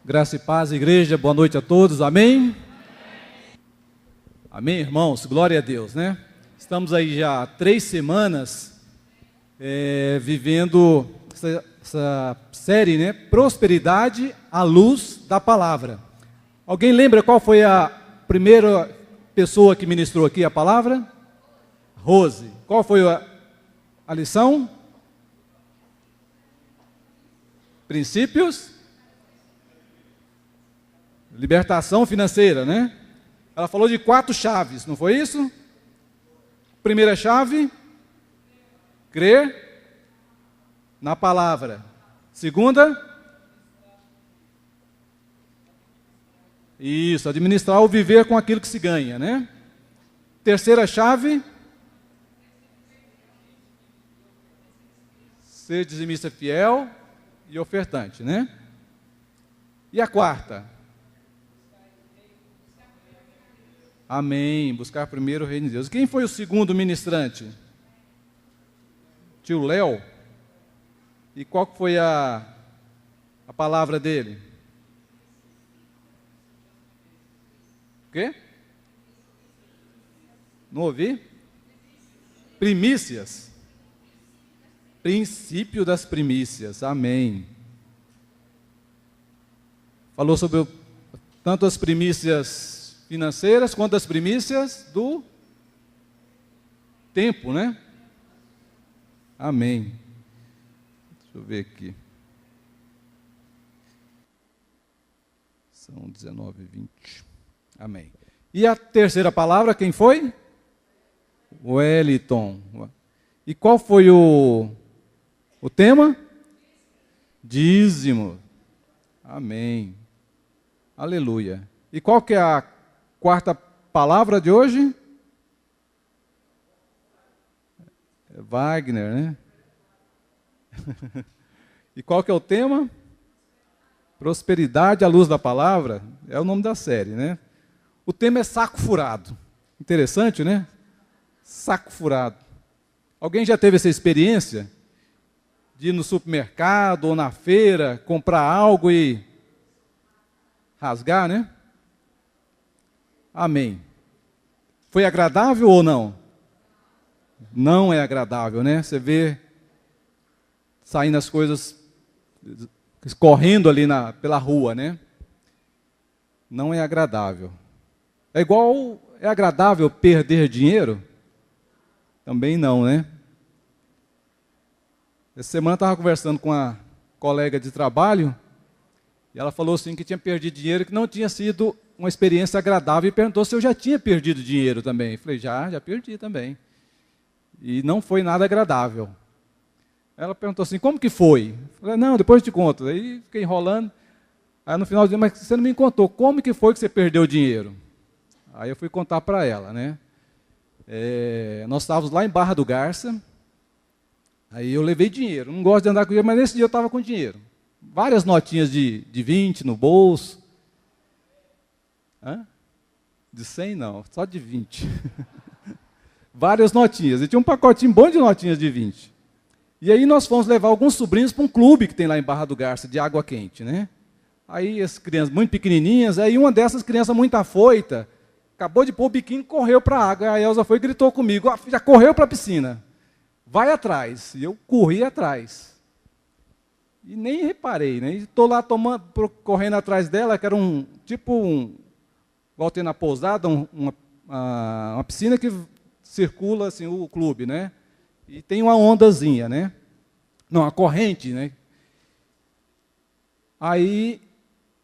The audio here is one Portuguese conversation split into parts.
Graça e paz, igreja, boa noite a todos, amém? Amém, irmãos, glória a Deus, né? Estamos aí já há 3 semanas vivendo essa série, né? Prosperidade à luz da palavra. Alguém lembra qual foi a primeira pessoa que ministrou aqui a palavra? Rose. Qual foi a lição? Princípios? Libertação financeira, né? Ela falou de 4 chaves, não foi isso? Primeira chave, crer na palavra. Segunda, isso, administrar ou viver com aquilo que se ganha, né? Terceira chave, ser dizimista fiel e ofertante, né? E a quarta? Amém. Buscar primeiro o reino de Deus. Quem foi o segundo ministrante? Tio Léo. E qual foi a palavra dele? O quê? Não ouvi? Primícias. Princípio das primícias. Amém. Falou sobre tanto as primícias financeiras, quanto as primícias do tempo, né? Amém. Deixa eu ver aqui. São 19h20. Amém. E a terceira palavra, quem foi? Wellington. E qual foi o tema? Dízimo. Amém. Aleluia. E qual que é a quarta palavra de hoje? É Wagner, né? E qual que é o tema? Prosperidade à luz da palavra. É o nome da série, né? O tema é saco furado. Interessante, né? Saco furado. Alguém já teve essa experiência de ir no supermercado ou na feira, comprar algo e rasgar, né? Amém. Foi agradável ou não? Não é agradável, né? Você vê saindo as coisas, correndo ali pela rua, né? Não é agradável. É agradável perder dinheiro? Também não, né? Essa semana eu estava conversando com uma colega de trabalho e ela falou assim que tinha perdido dinheiro, que não tinha sido uma experiência agradável, e perguntou se eu já tinha perdido dinheiro também. Eu falei, já perdi também. E não foi nada agradável. Ela perguntou assim, como que foi? Eu falei, não, depois eu te conto. Aí fiquei enrolando. Aí no final do dia, mas você não me contou, como que foi que você perdeu o dinheiro? Aí eu fui contar para ela, né? Nós estávamos lá em Barra do Garça, aí eu levei dinheiro. Não gosto de andar com dinheiro, mas nesse dia eu estava com dinheiro. Várias notinhas de 20 no bolso. De 100 não, só de 20. Várias notinhas. E tinha um pacotinho bom de notinhas de 20. E aí nós fomos levar alguns sobrinhos para um clube que tem lá em Barra do Garça, de água quente, né? Aí as crianças muito pequenininhas, aí uma dessas crianças muito afoita, acabou de pôr o biquíni e correu para a água. A Elza foi e gritou comigo, já correu para a piscina. Vai atrás. E eu corri atrás. E nem reparei, né? Estou lá correndo atrás dela, que era igual tem na pousada, uma piscina que circula assim, o clube, né? E tem uma ondazinha, né? Não, uma corrente, né? Aí,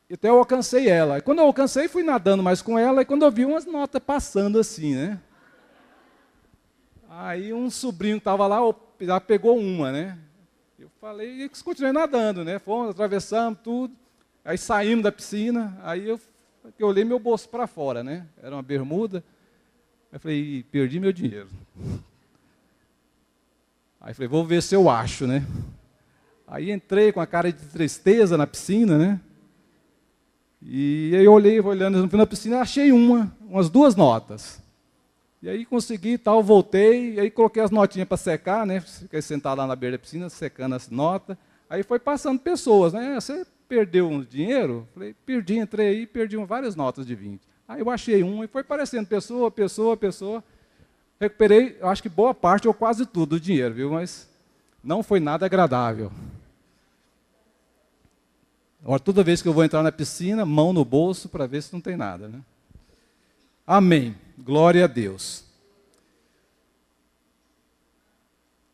até eu alcancei ela. E quando eu alcancei, fui nadando mais com ela, e quando eu vi umas notas passando assim, né? Aí um sobrinho que estava lá, já pegou uma, né? Eu falei, e continuei nadando, né? Fomos, atravessamos tudo. Aí saímos da piscina, aí eu olhei meu bolso para fora, né? Era uma bermuda. Aí falei, perdi meu dinheiro. Aí falei, vou ver se eu acho, né? Aí entrei com a cara de tristeza na piscina, né? E aí eu olhando no final da piscina, achei umas 2 notas. E aí consegui e tal, voltei, e aí coloquei as notinhas para secar, né? Fiquei sentado lá na beira da piscina, secando as notas. Aí foi passando pessoas, né? Você perdeu um dinheiro? Falei, perdi, entrei aí, perdi várias notas de 20. Aí eu achei um e foi aparecendo pessoa. Recuperei, eu acho que boa parte ou quase tudo do dinheiro, viu? Mas não foi nada agradável. Agora, toda vez que eu vou entrar na piscina, mão no bolso para ver se não tem nada, né? Amém. Glória a Deus.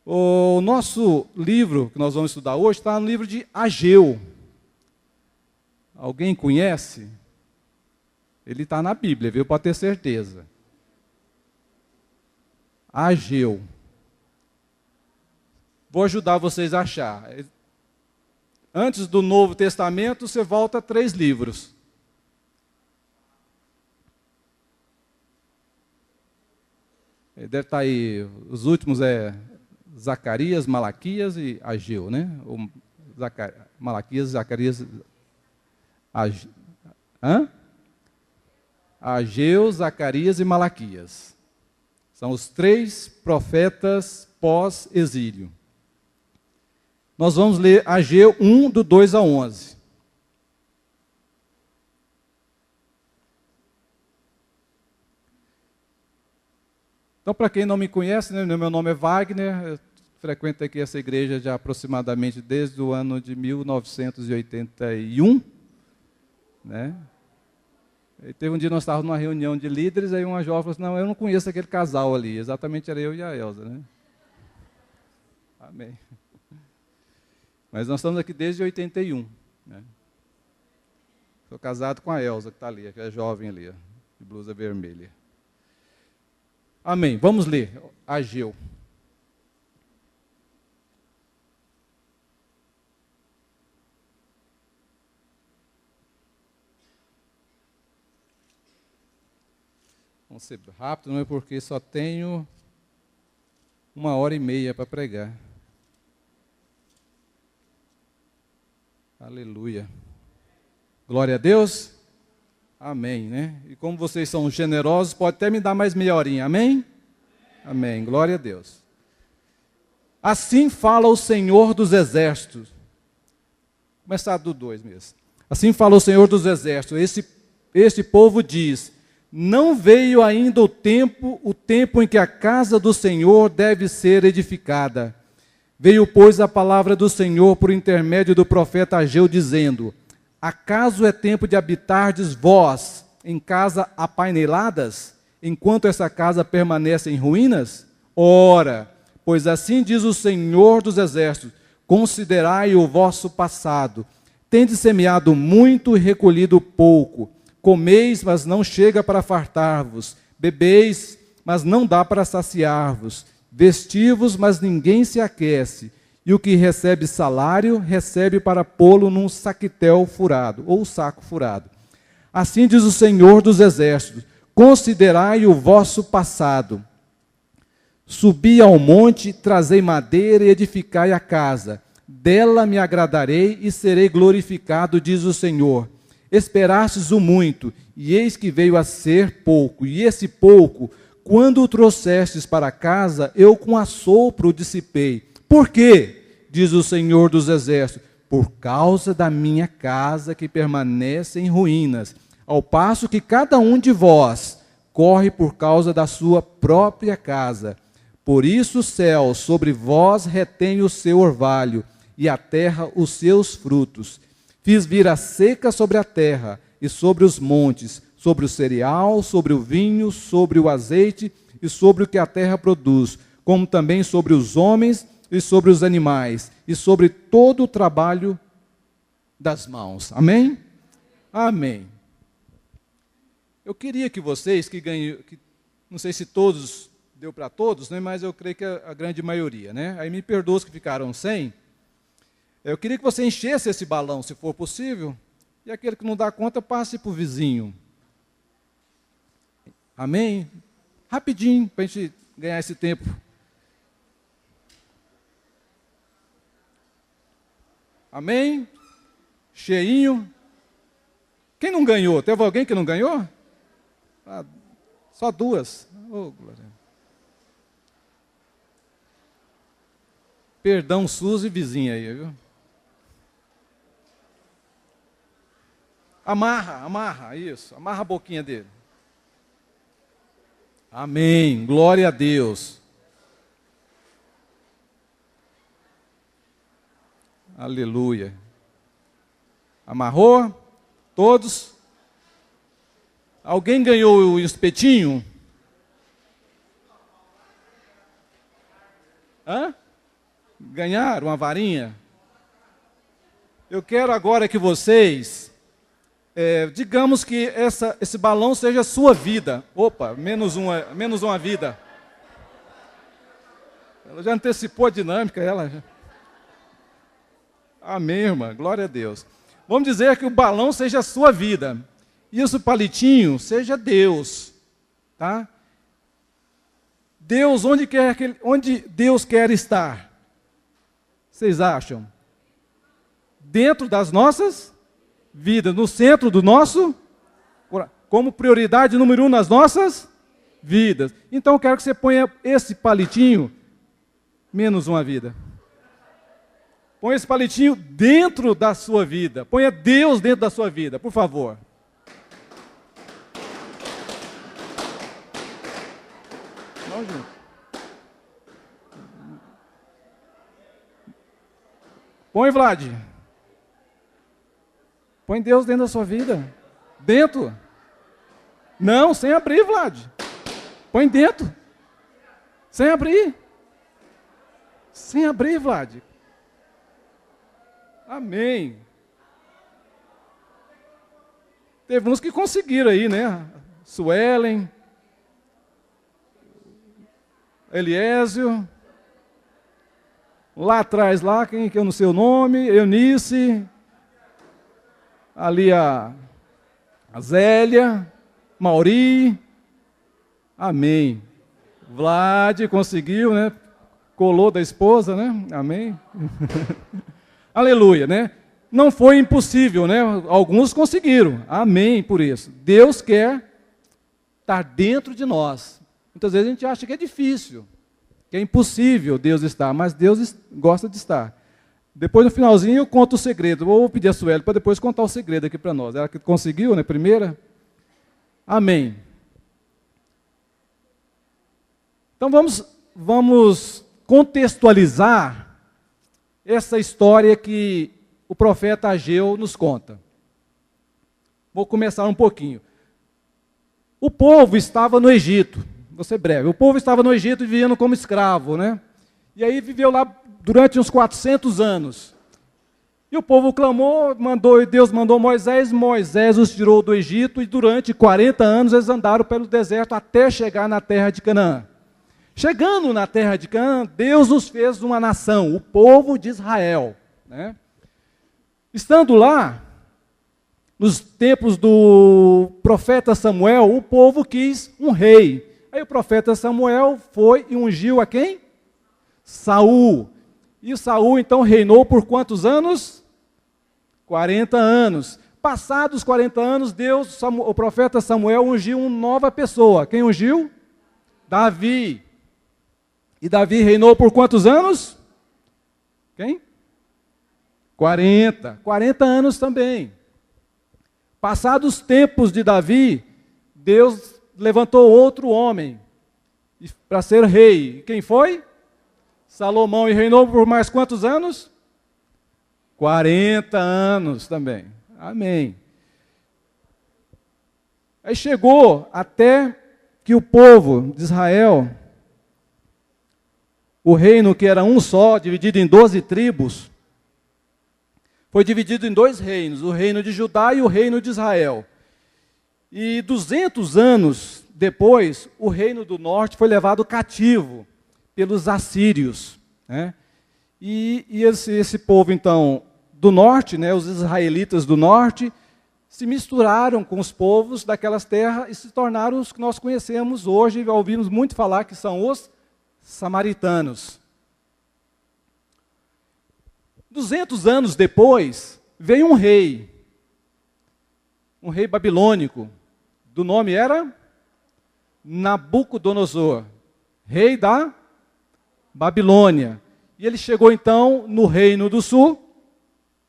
O nosso livro que nós vamos estudar hoje está no livro de Ageu. Alguém conhece? Ele está na Bíblia, viu? Pode ter certeza. Ageu. Vou ajudar vocês a achar. Antes do Novo Testamento, você volta 3 livros. Deve estar aí, os últimos Zacarias, Malaquias e Ageu, né? Malaquias, Zacarias, Ageu, Zacarias e Malaquias. São os 3 profetas pós-exílio. Nós vamos ler Ageu 1, do 2 a 11. Então, para quem não me conhece, né, meu nome é Wagner, eu frequento aqui essa igreja já aproximadamente desde o ano de 1981. Né? E teve um dia nós estávamos numa reunião de líderes, aí uma jovem falou assim, não, eu não conheço aquele casal ali, exatamente era eu e a Elza. Né? Amém. Mas nós estamos aqui desde 81. Né? Sou casado com a Elza, que está ali, que é jovem ali, ó, de blusa vermelha. Amém. Vamos ler. Ageu. Vamos ser rápido, não é porque só tenho 1h30 para pregar. Aleluia. Glória a Deus. Amém, né? E como vocês são generosos, pode até me dar mais meia horinha. Amém? Amém. Glória a Deus. Assim fala o Senhor dos Exércitos. Vou começar do 2 mesmo. Assim fala o Senhor dos Exércitos. Este povo diz, não veio ainda o tempo em que a casa do Senhor deve ser edificada. Veio, pois, a palavra do Senhor por intermédio do profeta Ageu, dizendo, acaso é tempo de habitardes vós em casa apaineladas, enquanto essa casa permanece em ruínas? Ora, pois assim diz o Senhor dos Exércitos, considerai o vosso passado. Tendes semeado muito e recolhido pouco. Comeis, mas não chega para fartar-vos. Bebeis, mas não dá para saciar-vos. Vestivos, mas ninguém se aquece. E o que recebe salário, recebe para pô-lo num saquitel furado, ou saco furado. Assim diz o Senhor dos Exércitos, considerai o vosso passado. Subi ao monte, trazei madeira e edificai a casa. Dela me agradarei e serei glorificado, diz o Senhor. Esperastes o muito, e eis que veio a ser pouco. E esse pouco, quando o trouxestes para casa, eu com assopro o dissipei. Por quê? Diz o Senhor dos Exércitos, por causa da minha casa que permanece em ruínas, ao passo que cada um de vós corre por causa da sua própria casa. Por isso o céu sobre vós retém o seu orvalho, e a terra os seus frutos. Fiz vir a seca sobre a terra e sobre os montes, sobre o cereal, sobre o vinho, sobre o azeite e sobre o que a terra produz, como também sobre os homens e sobre os animais, e sobre todo o trabalho das mãos. Amém? Amém. Eu queria que vocês, não sei se todos, deu para todos, né, mas eu creio que a grande maioria, né? Aí me perdoa os que ficaram sem. Eu queria que você enchesse esse balão, se for possível, e aquele que não dá conta, passe para o vizinho. Amém? Rapidinho, para a gente ganhar esse tempo. Amém? Cheinho. Quem não ganhou? Teve alguém que não ganhou? Ah, só 2. Oh, glória. Perdão, SUS e vizinha aí, viu? Amarra, isso. Amarra a boquinha dele. Amém. Glória a Deus. Aleluia. Amarrou? Todos? Alguém ganhou o espetinho? Hã? Ganharam uma varinha? Eu quero agora que vocês, digamos que esse balão seja a sua vida. Opa, menos uma vida. Ela já antecipou a dinâmica, ela. Amém, irmã, glória a Deus. Vamos dizer que o balão seja a sua vida. E esse palitinho seja Deus. Tá? Deus, onde Deus quer estar? Vocês acham? Dentro das nossas vidas, no centro do nosso, como prioridade número 1 nas nossas vidas. Então eu quero que você ponha esse palitinho, menos uma vida. Ponha esse palitinho dentro da sua vida. Ponha Deus dentro da sua vida, por favor. Vamos junto. Põe, Vlad. Põe Deus dentro da sua vida. Dentro. Não, sem abrir, Vlad. Põe dentro. Sem abrir. Sem abrir, Vlad. Amém. Teve uns que conseguiram aí, né? Suelen. Eliésio. Lá atrás, lá, quem que eu não sei o nome, Eunice. Ali a Zélia, Mauri. Amém. Vlad conseguiu, né? Colou da esposa, né? Amém. Aleluia, né? Não foi impossível, né? Alguns conseguiram. Amém por isso. Deus quer estar dentro de nós. Muitas vezes a gente acha que é difícil, que é impossível Deus estar, mas Deus gosta de estar. Depois, no finalzinho, eu conto o segredo. Vou pedir a Sueli para depois contar o segredo aqui para nós. Ela que conseguiu, né? Primeira. Amém. Então, vamos contextualizar essa história que o profeta Ageu nos conta. Vou começar um pouquinho. O povo estava no Egito. Vou ser breve. O povo estava no Egito vivendo como escravo, né? E aí viveu lá durante uns 400 anos. E o povo clamou, Deus mandou Moisés os tirou do Egito, e durante 40 anos eles andaram pelo deserto até chegar na terra de Canaã. Chegando na terra de Canaã, Deus os fez uma nação, o povo de Israel, né? Estando lá, nos tempos do profeta Samuel, o povo quis um rei. Aí o profeta Samuel foi e ungiu a quem? Saul. E Saul então reinou por quantos anos? 40 anos. Passados 40 anos, o profeta Samuel ungiu uma nova pessoa. Quem ungiu? Davi. E Davi reinou por quantos anos? Quem? 40. 40 anos também. Passados os tempos de Davi, Deus levantou outro homem para ser rei. Quem foi? Salomão. E reinou por mais quantos anos? 40 anos também. Amém. Aí chegou até que o povo de Israel, o reino que era um só, dividido em 12 tribos, foi dividido em 2 reinos, o reino de Judá e o reino de Israel. E 200 anos depois, o reino do norte foi levado cativo pelos assírios, né? E esse povo, então, do norte, né, os israelitas do norte, se misturaram com os povos daquelas terras e se tornaram os que nós conhecemos hoje, e ouvimos muito falar que são os samaritanos. 200 anos depois, veio um rei babilônico, do nome era Nabucodonosor, rei da Babilônia. E ele chegou então no reino do sul,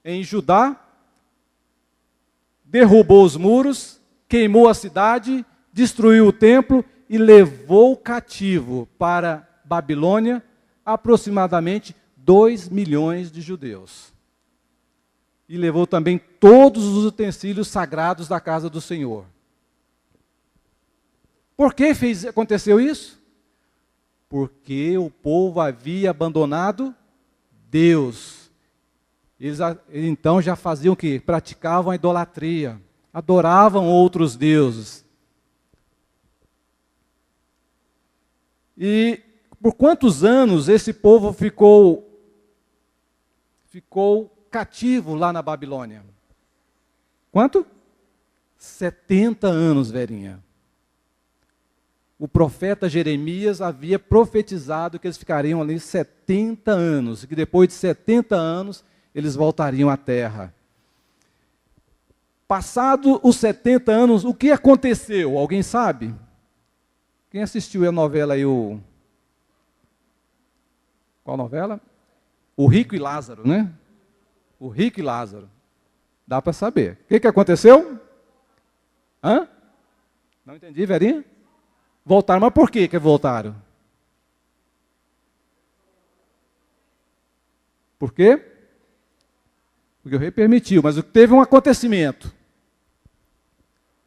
em Judá, derrubou os muros, queimou a cidade, destruiu o templo e levou cativo para Babilônia aproximadamente 2 milhões de judeus. E levou também todos os utensílios sagrados da casa do Senhor. Por que aconteceu isso? Porque o povo havia abandonado Deus. Eles então já faziam o quê? Praticavam a idolatria, adoravam outros deuses. E por quantos anos esse povo ficou cativo lá na Babilônia? Quanto? 70 anos, Verinha. O profeta Jeremias havia profetizado que eles ficariam ali 70 anos, e que depois de 70 anos eles voltariam à terra. Passado os 70 anos, o que aconteceu? Alguém sabe? Quem assistiu a novela aí, qual novela? O Rico e Lázaro, né? O Rico e Lázaro. Dá para saber. O que aconteceu? Hã? Não entendi, Verinha? Voltaram, mas por que voltaram? Por quê? Porque o rei permitiu, mas teve um acontecimento.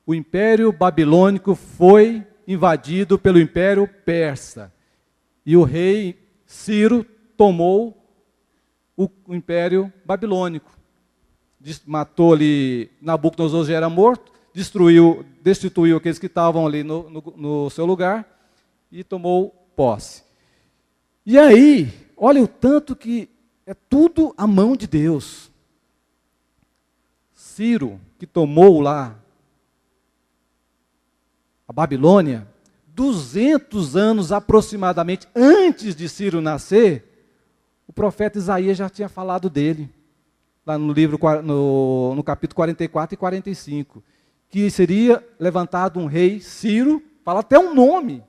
O Império Babilônico foi invadido pelo Império Persa. E o rei Ciro tomou o Império Babilônico. Matou ali, Nabucodonosor já era morto, destituiu aqueles que estavam ali no seu lugar e tomou posse. E aí, olha o tanto que é tudo a mão de Deus. Ciro, que tomou lá a Babilônia, 200 anos aproximadamente antes de Ciro nascer, o profeta Isaías já tinha falado dele, lá no livro, no capítulo 44 e 45, que seria levantado um rei, Ciro, fala até o nome,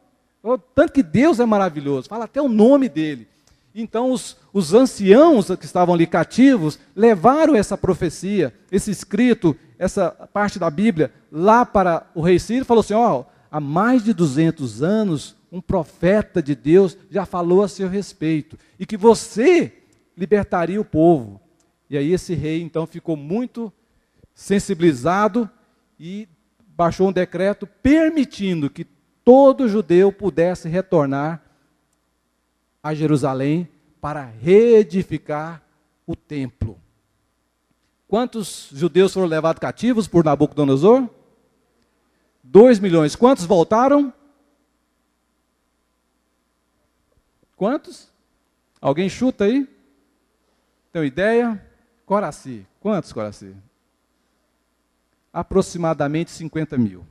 tanto que Deus é maravilhoso, fala até o nome dele. Então os anciãos que estavam ali cativos, levaram essa profecia, esse escrito, essa parte da Bíblia, lá para o rei Ciro, e falou assim, há mais de 200 anos, um profeta de Deus já falou a seu respeito, e que você libertaria o povo. E aí esse rei, então, ficou muito sensibilizado e baixou um decreto permitindo que todo judeu pudesse retornar a Jerusalém para reedificar o templo. Quantos judeus foram levados cativos por Nabucodonosor? 2 milhões. Quantos voltaram? Quantos? Alguém chuta aí? Tem uma ideia? Coraci. Quantos, Coraci? Aproximadamente 50 mil.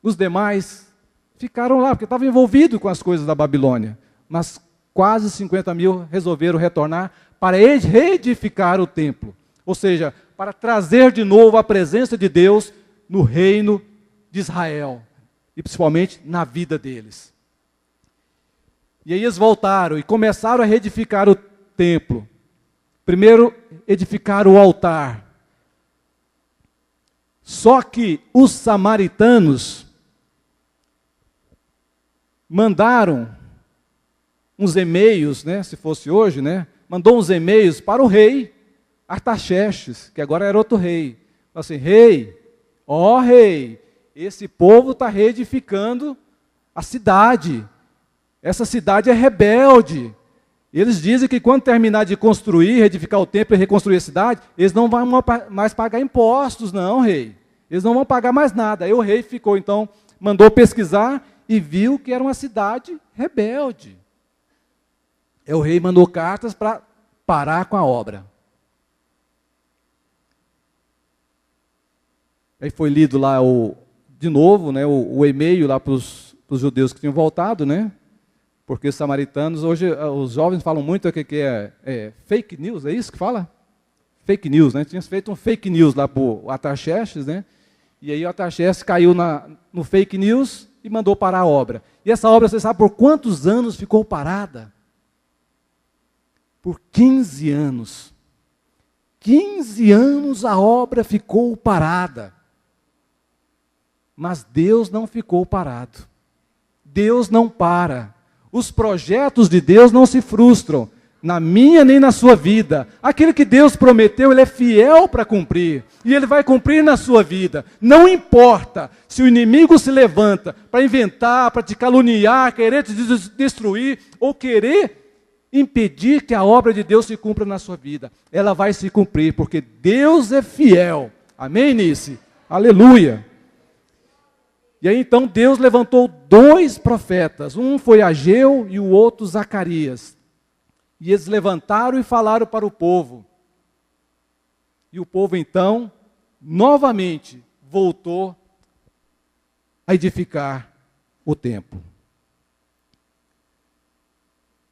Os demais ficaram lá, porque estavam envolvidos com as coisas da Babilônia. Mas quase 50 mil resolveram retornar para reedificar o templo. Ou seja, para trazer de novo a presença de Deus no reino de Israel. E principalmente na vida deles. E aí eles voltaram e começaram a reedificar o templo. Primeiro, edificar o altar. Só que os samaritanos mandaram uns e-mails, né, se fosse hoje, né, mandou uns e-mails para o rei Artaxerxes, que agora era outro rei. Falou assim, rei, esse povo está reedificando a cidade. Essa cidade é rebelde. Eles dizem que quando terminar de construir, reedificar o templo e reconstruir a cidade, eles não vão mais pagar impostos, não, rei. Eles não vão pagar mais nada. Aí o rei ficou, então, mandou pesquisar e viu que era uma cidade rebelde. Aí o rei mandou cartas para parar com a obra. Aí foi lido lá de novo, né, o e-mail lá para os judeus que tinham voltado, né? Porque os samaritanos, hoje os jovens falam muito o que é fake news, é isso que fala? Fake news, né? Tinha feito um fake news lá para o Artaxerxes, né? E aí o Artaxerxes caiu no fake news e mandou parar a obra. E essa obra, você sabe por quantos anos ficou parada? Por 15 anos. 15 anos a obra ficou parada. Mas Deus não ficou parado. Deus não para. Os projetos de Deus não se frustram, na minha nem na sua vida. Aquilo que Deus prometeu, Ele é fiel para cumprir. E Ele vai cumprir na sua vida. Não importa se o inimigo se levanta para inventar, para te caluniar, querer te destruir, ou querer impedir que a obra de Deus se cumpra na sua vida. Ela vai se cumprir, porque Deus é fiel. Amém, Nice? Aleluia. E aí então Deus levantou 2 profetas, um foi Ageu e o outro Zacarias. E eles levantaram e falaram para o povo. E o povo então, novamente, voltou a edificar o templo.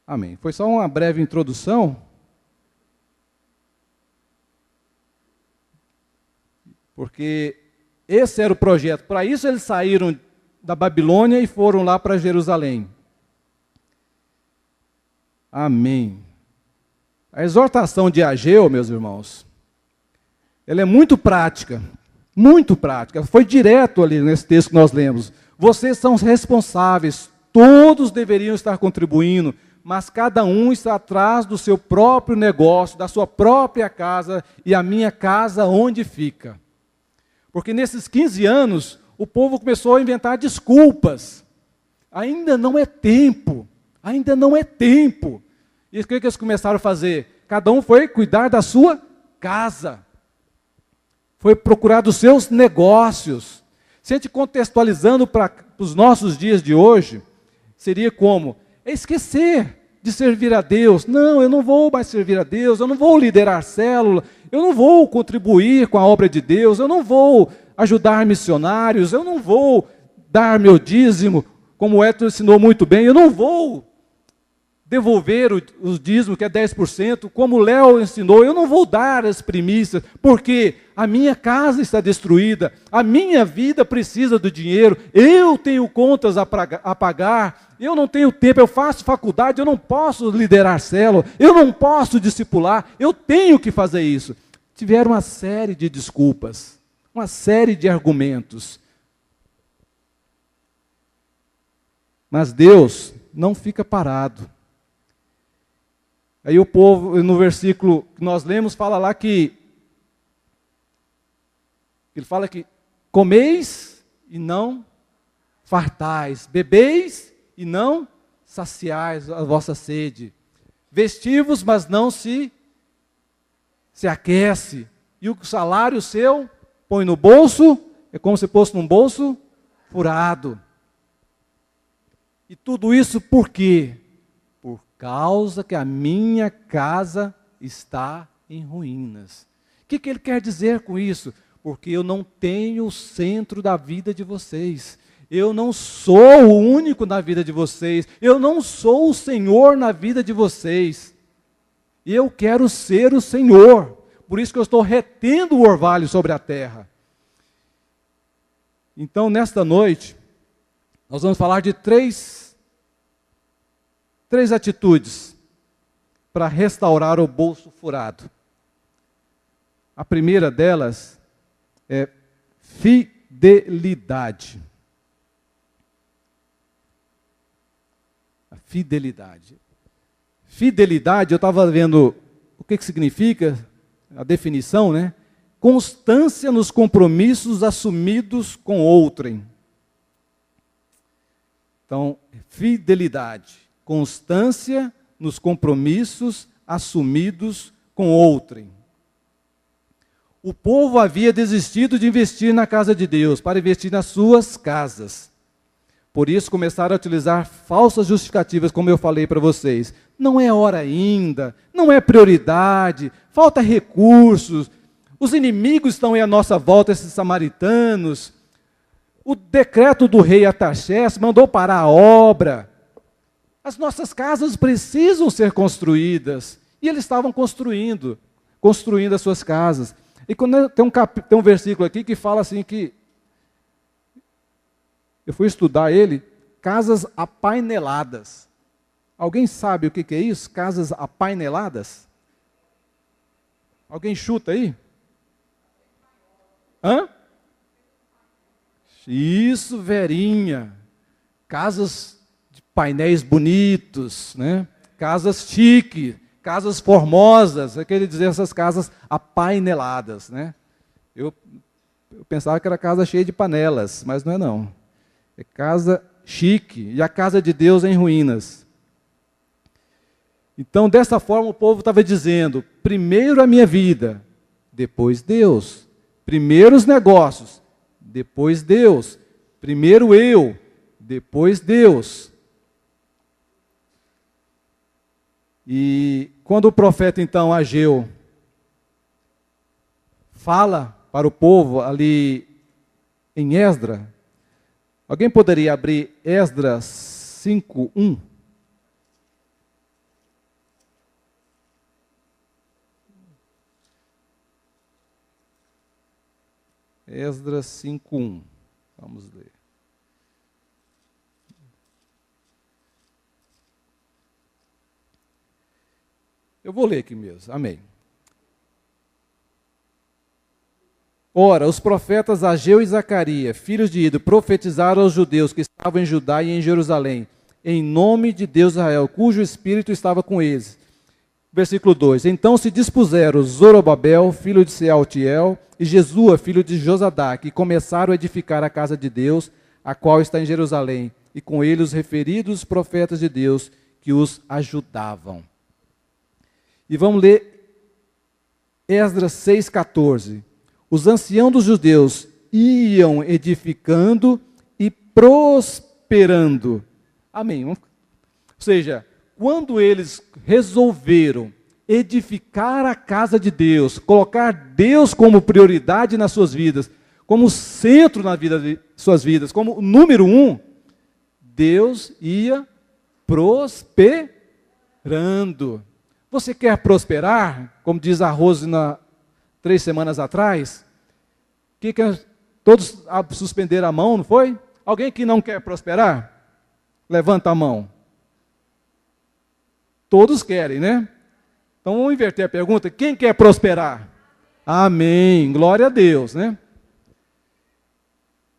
Amém. Foi só uma breve introdução. Porque esse era o projeto. Para isso eles saíram da Babilônia e foram lá para Jerusalém. Amém. A exortação de Ageu, meus irmãos, ela é muito prática. Muito prática. Foi direto ali nesse texto que nós lemos. Vocês são os responsáveis. Todos deveriam estar contribuindo, mas cada um está atrás do seu próprio negócio, da sua própria casa, e a minha casa onde fica. Porque nesses 15 anos, o povo começou a inventar desculpas. Ainda não é tempo. Ainda não é tempo. E o que eles começaram a fazer? Cada um foi cuidar da sua casa. Foi procurar dos seus negócios. Se a gente contextualizando para os nossos dias de hoje, seria como? É esquecer de servir a Deus. Não, eu não vou mais servir a Deus, eu não vou liderar célula, eu não vou contribuir com a obra de Deus, eu não vou ajudar missionários, eu não vou dar meu dízimo, como o Héctor ensinou muito bem, eu não vou devolver o dízimo, que é 10%, como o Léo ensinou, eu não vou dar as primícias, porque a minha casa está destruída, a minha vida precisa do dinheiro, eu tenho contas a pagar, eu não tenho tempo, eu faço faculdade, eu não posso liderar célula, eu não posso discipular, eu tenho que fazer isso. Tiveram uma série de desculpas, uma série de argumentos. Mas Deus não fica parado. Aí o povo, no versículo que nós lemos, fala lá que ele fala que comeis e não fartais, bebeis e não saciais a vossa sede, vestivos, mas não se aquece, e o salário seu põe no bolso, é como se fosse num bolso furado. E tudo isso por quê? Por causa que a minha casa está em ruínas. O que ele quer dizer com isso? Porque eu não tenho o centro da vida de vocês. Eu não sou o único na vida de vocês. Eu não sou o Senhor na vida de vocês. Eu quero ser o Senhor. Por isso que eu estou retendo o orvalho sobre a terra. Então, nesta noite, nós vamos falar de três atitudes para restaurar o bolso furado. A primeira delas é fidelidade. A fidelidade. Fidelidade, eu estava vendo o que significa, a definição, né? Constância nos compromissos assumidos com outrem. Então, fidelidade. Constância nos compromissos assumidos com outrem. O povo havia desistido de investir na casa de Deus, para investir nas suas casas. Por isso começaram a utilizar falsas justificativas, como eu falei para vocês. Não é hora ainda, não é prioridade, falta recursos, os inimigos estão aí à nossa volta, esses samaritanos. O decreto do rei Artaxerxes mandou parar a obra. As nossas casas precisam ser construídas. E eles estavam construindo as suas casas. E quando tem um versículo aqui que fala assim que, eu fui estudar ele, casas apaineladas. Alguém sabe o que é isso? Casas apaineladas? Alguém chuta aí? Hã? Isso, Verinha. Casas de painéis bonitos, né? Casas chiques, casas formosas, quer dizer, essas casas apaineladas, né? Eu pensava que era casa cheia de panelas, mas não é não. É casa chique, e a casa de Deus é em ruínas. Então, dessa forma, o povo estava dizendo, primeiro a minha vida, depois Deus. Primeiro os negócios, depois Deus. Primeiro eu, depois Deus. E quando o profeta, então, Ageu, fala para o povo ali em Esdras, alguém poderia abrir Esdras 5:1? Esdras 5:1. Vamos ler. Eu vou ler aqui mesmo. Amém. Ora, os profetas Ageu e Zacarias, filhos de Ido, profetizaram aos judeus que estavam em Judá e em Jerusalém, em nome de Deus Israel, cujo espírito estava com eles. Versículo 2. Então se dispuseram Zorobabel, filho de Sealtiel, e Jesua, filho de Josadaque, e começaram a edificar a casa de Deus, a qual está em Jerusalém, e com ele os referidos profetas de Deus que os ajudavam. E vamos ler Esdras 6,14. Os anciãos dos judeus iam edificando e prosperando. Amém. Ou seja, quando eles resolveram edificar a casa de Deus, colocar Deus como prioridade nas suas vidas, como centro na vida de suas vidas, como número 1, Deus ia prosperando. Você quer prosperar? Como diz a Rose 3 semanas atrás, todos suspenderam a mão, não foi? Alguém que não quer prosperar? Levanta a mão. Todos querem, né? Então vamos inverter a pergunta. Quem quer prosperar? Amém. Glória a Deus, né?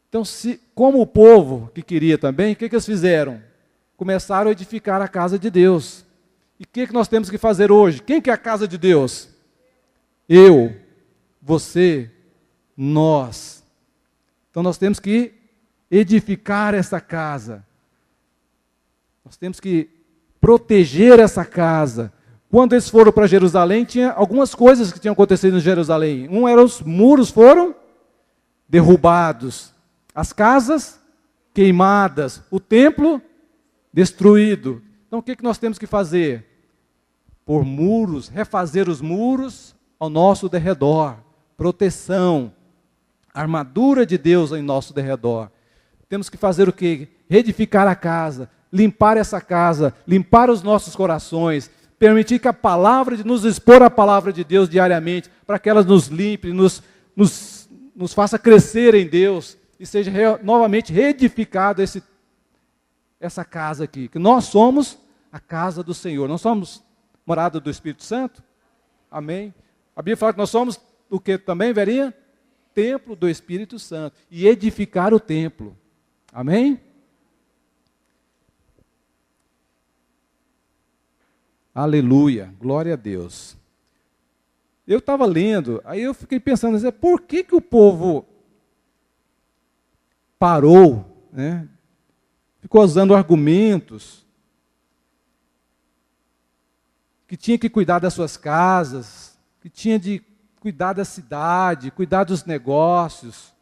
Então, como o povo que queria também, o que eles fizeram? Começaram a edificar a casa de Deus. E o que nós temos que fazer hoje? Quem quer a casa de Deus? Eu, você, nós. Então nós temos que edificar essa casa. Nós temos que proteger essa casa. Quando eles foram para Jerusalém, tinha algumas coisas que tinham acontecido em Jerusalém. Um era os muros foram derrubados, as casas queimadas, o templo destruído. Então o que nós temos que fazer? Por muros, refazer os muros ao nosso derredor. Proteção, armadura de Deus em nosso derredor. Temos que fazer o quê? Reedificar a casa, limpar essa casa, limpar os nossos corações, permitir que a palavra, nos expor a palavra de Deus diariamente, para que ela nos limpe, nos faça crescer em Deus e seja novamente reedificado essa casa aqui, que nós somos a casa do Senhor, nós somos morada do Espírito Santo, amém? A Bíblia fala que nós somos o que também, Verinha? Templo do Espírito Santo, e edificar o templo, amém? Aleluia, glória a Deus. Eu estava lendo, aí eu fiquei pensando, por que o povo parou, né? Ficou usando argumentos, que tinha que cuidar das suas casas, que tinha de cuidar da cidade, cuidar dos negócios.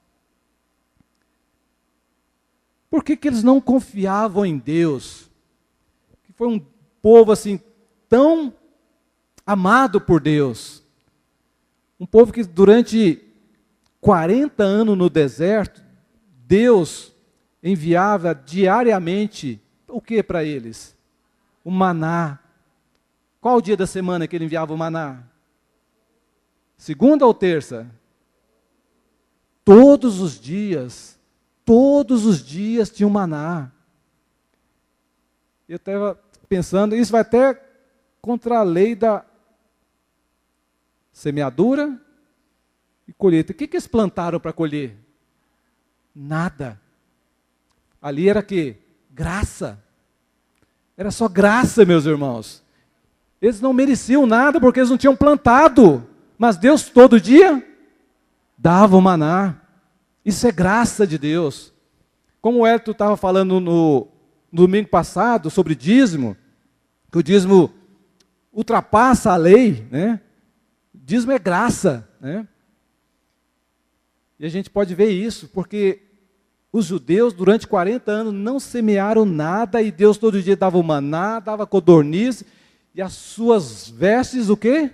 Por que eles não confiavam em Deus? Que foi um povo assim, tão amado por Deus. Um povo que durante 40 anos no deserto, Deus enviava diariamente o que para eles? O maná. Qual o dia da semana que ele enviava o maná? Segunda ou terça? Todos os dias tinha um maná. Eu estava pensando, isso vai até contra a lei da semeadura e colheita. O que eles plantaram para colher? Nada. Ali era que? Graça. Era só graça, meus irmãos. Eles não mereciam nada porque eles não tinham plantado. Mas Deus todo dia dava o maná. Isso é graça de Deus. Como o Hélio estava falando no domingo passado sobre dízimo, que o dízimo ultrapassa a lei, né? Dízimo é graça, né? E a gente pode ver isso, porque os judeus durante 40 anos não semearam nada e Deus todo dia dava o maná, dava codorniz, e as suas vestes o quê?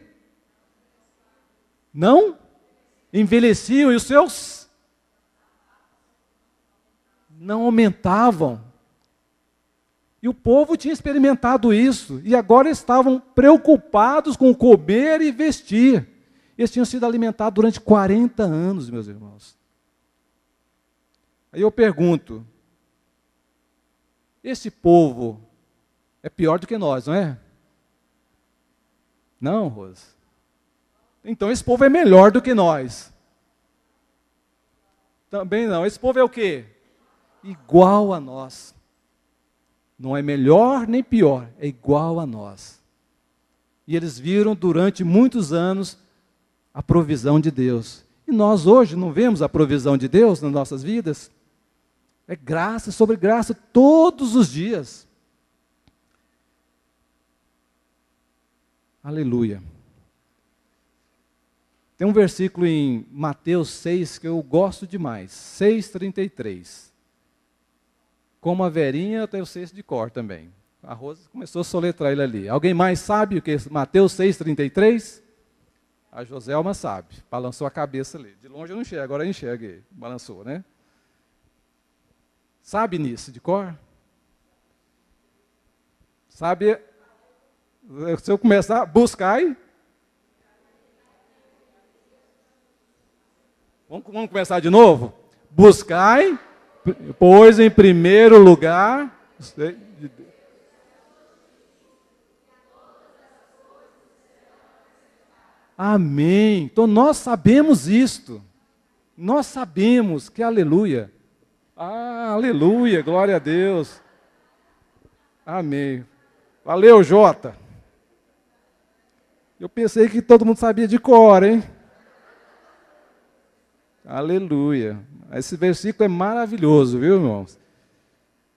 Não envelheciam e os seus não aumentavam. E o povo tinha experimentado isso, e agora estavam preocupados com comer e vestir. Eles tinham sido alimentados durante 40 anos, meus irmãos. Aí eu pergunto, esse povo é pior do que nós, não é? Não, Rose. Então esse povo é melhor do que nós. Também não. Esse povo é o quê? Igual a nós. Não é melhor nem pior, é igual a nós. E eles viram durante muitos anos a provisão de Deus. E nós hoje não vemos a provisão de Deus nas nossas vidas? É graça sobre graça todos os dias. Aleluia. Tem um versículo em Mateus 6 que eu gosto demais, 6,33. Como a Verinha, eu tenho o 6 de cor também. A Rosa começou a soletrar ele ali. Alguém mais sabe o que é Mateus 6,33? A Joselma sabe, balançou a cabeça ali. De longe eu não enxergo, agora eu enxerguei. Balançou, né? Sabe nisso, de cor? Sabe? Se eu começar a buscar, vamos começar de novo? Buscai, pois em primeiro lugar. Amém. Então nós sabemos isto. Nós sabemos que aleluia. Ah, aleluia, glória a Deus. Amém. Valeu, Jota. Eu pensei que todo mundo sabia de cor, hein? Aleluia. Esse versículo é maravilhoso, viu, irmãos?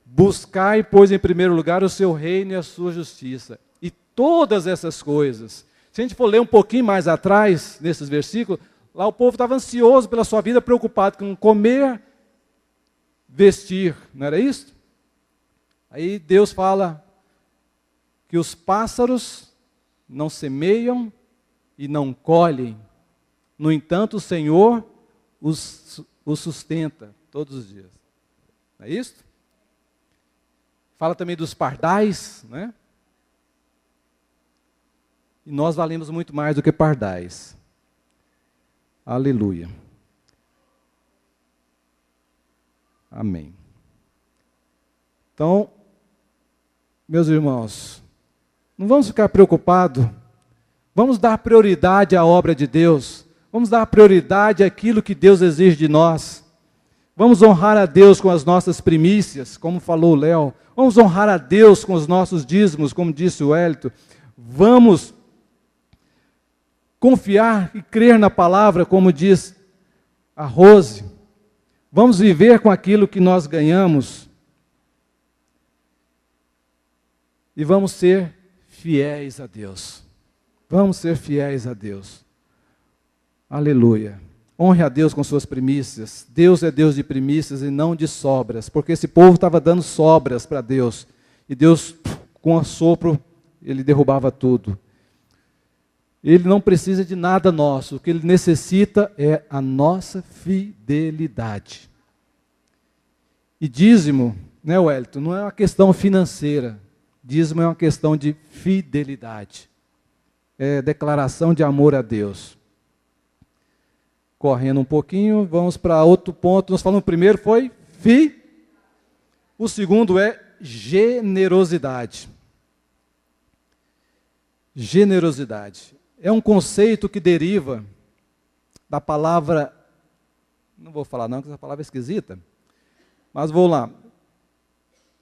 Buscai, pois, em primeiro lugar o seu reino e a sua justiça. E todas essas coisas. Se a gente for ler um pouquinho mais atrás, nesses versículos, lá o povo estava ansioso pela sua vida, preocupado com comer, vestir. Não era isso? Aí Deus fala que os pássaros não semeiam e não colhem. No entanto, o Senhor os sustenta todos os dias. Não é isso? Fala também dos pardais, né? E nós valemos muito mais do que pardais. Aleluia. Amém. Então, meus irmãos, não vamos ficar preocupados. Vamos dar prioridade à obra de Deus. Vamos dar prioridade àquilo que Deus exige de nós. Vamos honrar a Deus com as nossas primícias, como falou o Léo. Vamos honrar a Deus com os nossos dízimos, como disse o Hélito. Vamos confiar e crer na palavra, como diz a Rose. Vamos viver com aquilo que nós ganhamos. E vamos ser fiéis a Deus. Vamos ser fiéis a Deus. Aleluia. Honre a Deus com suas primícias. Deus é Deus de primícias e não de sobras. Porque esse povo estava dando sobras para Deus. E Deus, com o sopro, Ele derrubava tudo. Ele não precisa de nada nosso. O que Ele necessita é a nossa fidelidade. E dízimo, né, Wellington, não é uma questão financeira. Dízimo é uma questão de fidelidade. É declaração de amor a Deus. Correndo um pouquinho, vamos para outro ponto. Nós falamos, o primeiro foi o segundo é generosidade. Generosidade. é um conceito que deriva da palavra, não vou falar não, que essa palavra é esquisita, mas vou lá.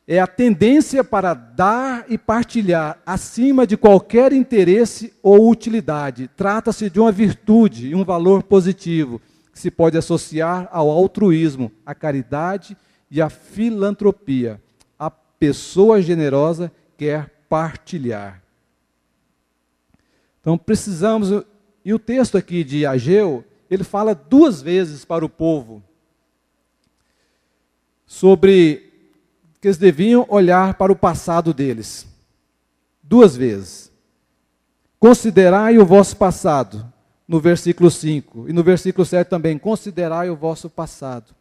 É a tendência para dar e partilhar acima de qualquer interesse ou utilidade. Trata-se de uma virtude e um valor positivo, que se pode associar ao altruísmo, à caridade e à filantropia. A pessoa generosa quer partilhar. Então precisamos, e o texto aqui de Ageu, ele fala 2 vezes para o povo sobre que eles deviam olhar para o passado deles. 2 vezes. Considerai o vosso passado, no versículo 5, e no versículo 7 também, considerai o vosso passado.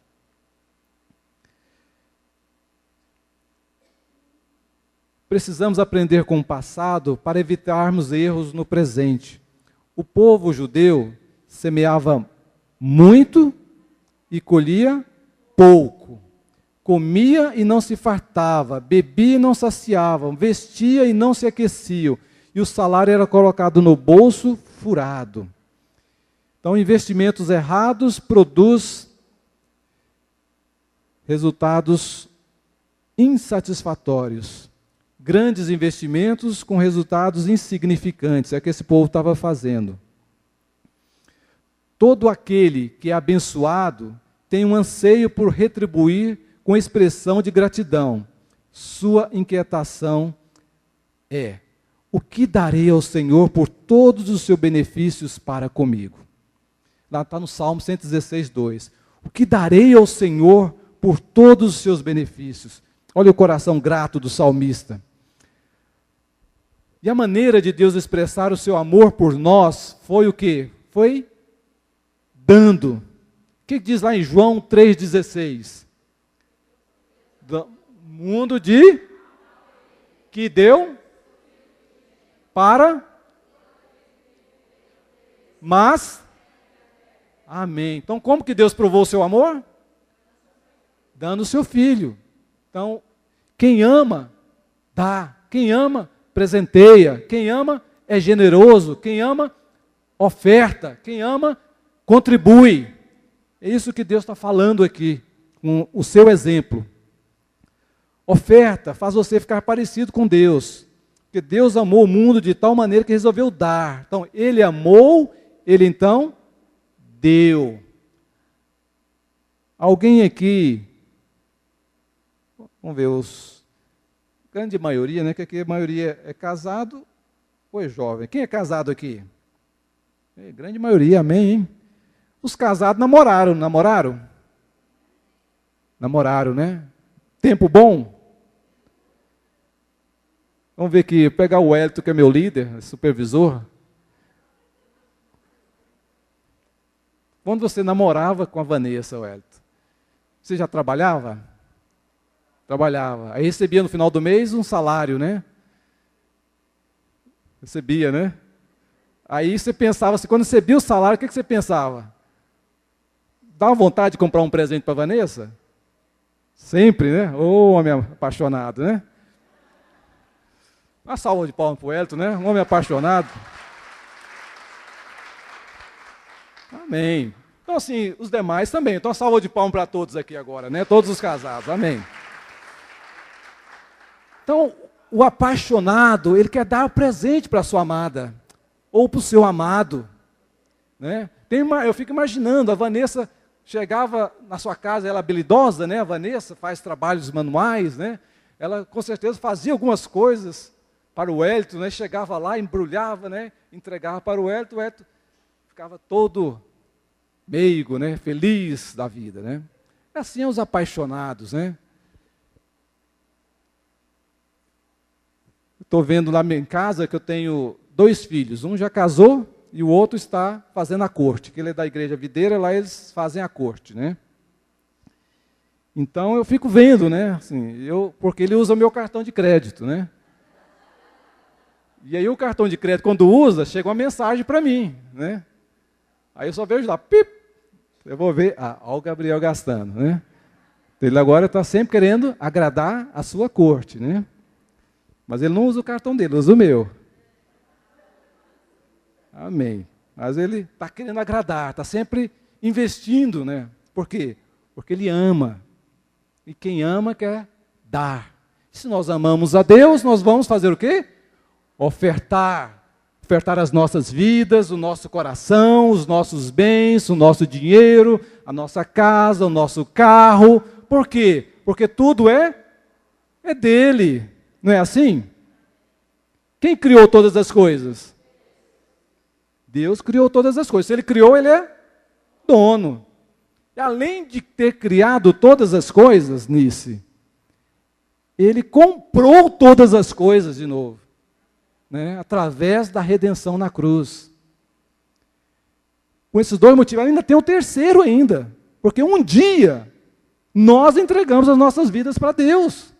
Precisamos aprender com o passado para evitarmos erros no presente. O povo judeu semeava muito e colhia pouco. Comia e não se fartava, bebia e não saciavam, vestia e não se aqueciam, e o salário era colocado no bolso furado. Então, investimentos errados produz resultados insatisfatórios. Grandes investimentos com resultados insignificantes, é o que esse povo estava fazendo. Todo aquele que é abençoado tem um anseio por retribuir com expressão de gratidão. Sua inquietação é: o que darei ao Senhor por todos os seus benefícios para comigo? Lá está no Salmo 116, 2. O que darei ao Senhor por todos os seus benefícios? Olha o coração grato do salmista. E a maneira de Deus expressar o seu amor por nós foi o quê? Foi dando. O que diz lá em João 3,16? Do mundo de que deu para, mas, amém. Então, como que Deus provou o seu amor? Dando o seu filho. Então, quem ama, dá. Quem ama, presenteia. Quem ama, é generoso. Quem ama, oferta. Quem ama, contribui. É isso que Deus está falando aqui, com o seu exemplo. Oferta faz você ficar parecido com Deus. Porque Deus amou o mundo de tal maneira que resolveu dar. Então, Ele amou, Ele então deu. Alguém aqui, vamos ver, grande maioria, né? Que aqui a maioria é casado ou é jovem. Quem é casado aqui? Grande maioria, amém, hein? Os casados namoraram, namoraram? Namoraram, né? Tempo bom? Vamos ver aqui, pegar o Wellington, que é meu líder, supervisor. Quando você namorava com a Vanessa, Wellington, você já trabalhava? Trabalhava. Aí recebia no final do mês um salário, né? Recebia, né? Aí você pensava assim, quando recebia o salário, o que você pensava? Dá vontade de comprar um presente para a Vanessa? Sempre, né? Ô, homem apaixonado, né? Uma salva de palmas para o Wellington, né? Um homem apaixonado. Amém. Então, assim, os demais também. Então, uma salva de palmas para todos aqui agora, né? Todos os casados. Amém. Então, o apaixonado, ele quer dar presente para a sua amada. Ou para o seu amado. Né? Eu fico imaginando, a Vanessa chegava na sua casa, ela é habilidosa, né? A Vanessa faz trabalhos manuais, né? Ela, com certeza, fazia algumas coisas para o Wellington, né? Chegava lá, embrulhava, né? Entregava para o Wellington ficava todo meigo, né? Feliz da vida, né? Assim é os apaixonados, né? Estou vendo lá em casa que eu tenho 2 filhos, um já casou e o outro está fazendo a corte, que ele é da igreja videira, lá eles fazem a corte, né? Então eu fico vendo, né? Assim, porque ele usa o meu cartão de crédito, né? E aí o cartão de crédito, quando usa, chega uma mensagem para mim, né? Aí eu só vejo lá, pip, eu vou ver, olha o Gabriel gastando, né? Ele agora está sempre querendo agradar a sua corte, né? Mas ele não usa o cartão dele, usa o meu. Amém. Mas ele está querendo agradar, está sempre investindo, né? Por quê? Porque ele ama. E quem ama quer dar. Se nós amamos a Deus, nós vamos fazer o quê? Ofertar. Ofertar as nossas vidas, o nosso coração, os nossos bens, o nosso dinheiro, a nossa casa, o nosso carro. Por quê? Porque tudo é dele. Não é assim? Quem criou todas as coisas? Deus criou todas as coisas. Se ele criou, ele é dono. E além de ter criado todas as coisas, Nice, ele comprou todas as coisas de novo, né? Através da redenção na cruz. Com esses dois motivos, ainda tem o terceiro ainda. Porque um dia, nós entregamos as nossas vidas para Deus.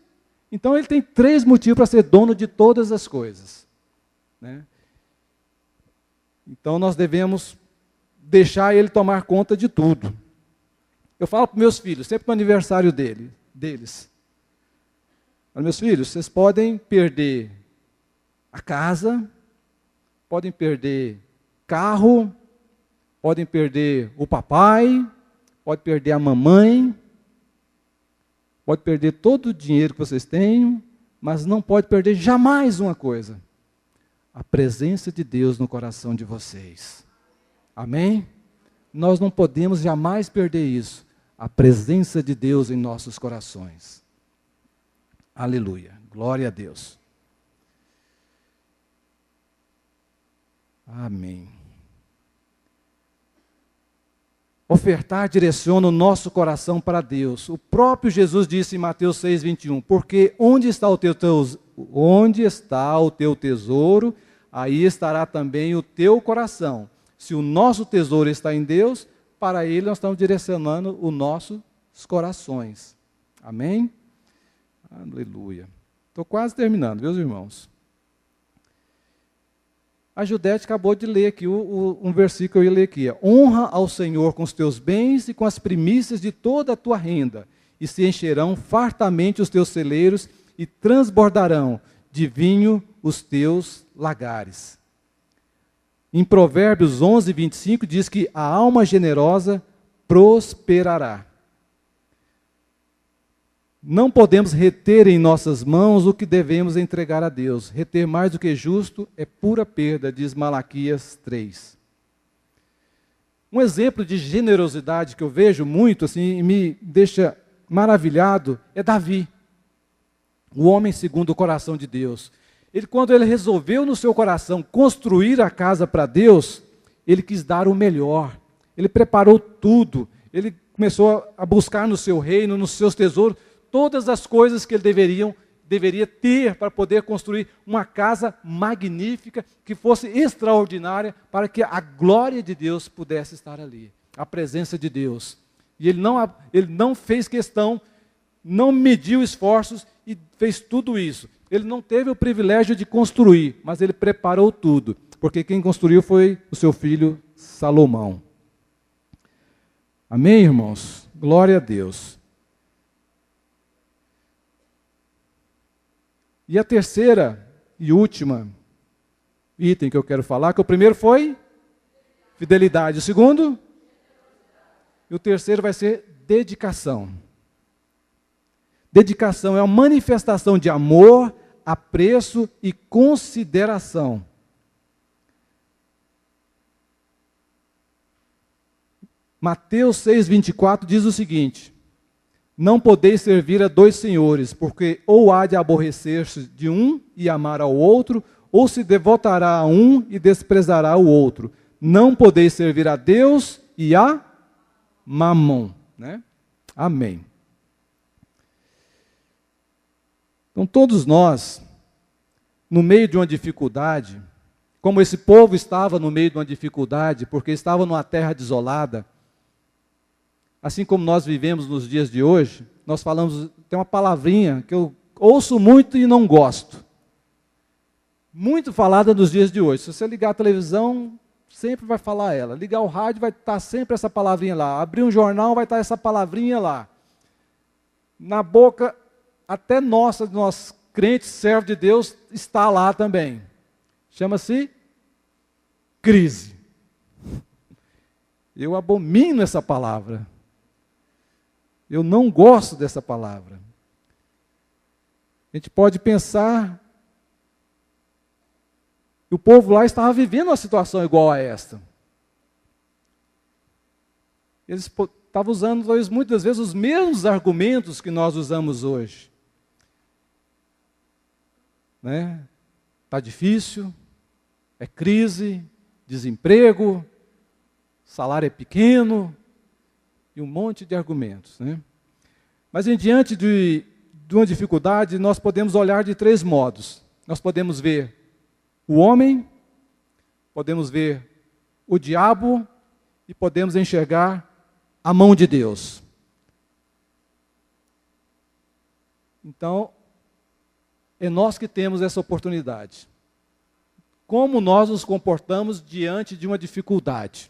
Então ele tem 3 motivos para ser dono de todas as coisas, né? Então nós devemos deixar ele tomar conta de tudo. Eu falo para meus filhos, sempre no aniversário deles. Falo, meus filhos, vocês podem perder a casa, podem perder carro, podem perder o papai, pode perder a mamãe, pode perder todo o dinheiro que vocês têm, mas não pode perder jamais uma coisa: a presença de Deus no coração de vocês. Amém? Nós não podemos jamais perder isso, a presença de Deus em nossos corações. Aleluia, glória a Deus. Amém. Ofertar direciona o nosso coração para Deus. O próprio Jesus disse em Mateus 6:21, porque onde está o teu tesouro, aí estará também o teu coração. Se o nosso tesouro está em Deus, para Ele nós estamos direcionando os nossos corações. Amém? Aleluia. Estou quase terminando, meus irmãos. A Judete acabou de ler aqui um versículo que eu ia ler aqui. Honra ao Senhor com os teus bens e com as primícias de toda a tua renda, e se encherão fartamente os teus celeiros e transbordarão de vinho os teus lagares. Em Provérbios 11:25 diz que a alma generosa prosperará. Não podemos reter em nossas mãos o que devemos entregar a Deus. Reter mais do que justo é pura perda, diz Malaquias 3. Um exemplo de generosidade que eu vejo muito, assim, e me deixa maravilhado, é Davi, o homem segundo o coração de Deus. Quando ele resolveu no seu coração construir a casa para Deus, ele quis dar o melhor. Ele preparou tudo. Ele começou a buscar no seu reino, nos seus tesouros, todas as coisas que ele deveria ter para poder construir uma casa magnífica, que fosse extraordinária, para que a glória de Deus pudesse estar ali, a presença de Deus. E ele não fez questão, não mediu esforços e fez tudo isso. Ele não teve o privilégio de construir, mas ele preparou tudo, porque quem construiu foi o seu filho Salomão. Amém, irmãos? Glória a Deus. E a terceira e última item que eu quero falar, que o primeiro foi fidelidade, o segundo, e o terceiro vai ser dedicação. Dedicação é uma manifestação de amor, apreço e consideração. Mateus 6:24 diz o seguinte: não podeis servir a 2 senhores, porque ou há de aborrecer-se de um e amar ao outro, ou se devotará a um e desprezará o outro. Não podeis servir a Deus e a Mamon, né? Amém. Então todos nós, no meio de uma dificuldade, como esse povo estava no meio de uma dificuldade, porque estava numa terra desolada, assim como nós vivemos nos dias de hoje, nós falamos, tem uma palavrinha que eu ouço muito e não gosto. Muito falada nos dias de hoje. Se você ligar a televisão, sempre vai falar ela. Ligar o rádio, vai estar sempre essa palavrinha lá. Abrir um jornal, vai estar essa palavrinha lá. Na boca, até nós crentes, servos de Deus, está lá também. Chama-se crise. Eu abomino essa palavra. Eu não gosto dessa palavra. A gente pode pensar que o povo lá estava vivendo uma situação igual a esta. Eles estavam usando, talvez, muitas vezes, os mesmos argumentos que nós usamos hoje. Né? Está difícil, é crise, desemprego, salário é pequeno, e um monte de argumentos. Né? Mas, em diante de uma dificuldade, nós podemos olhar de três modos. Nós podemos ver o homem, podemos ver o diabo e podemos enxergar a mão de Deus. Então, é nós que temos essa oportunidade. Como nós nos comportamos diante de uma dificuldade?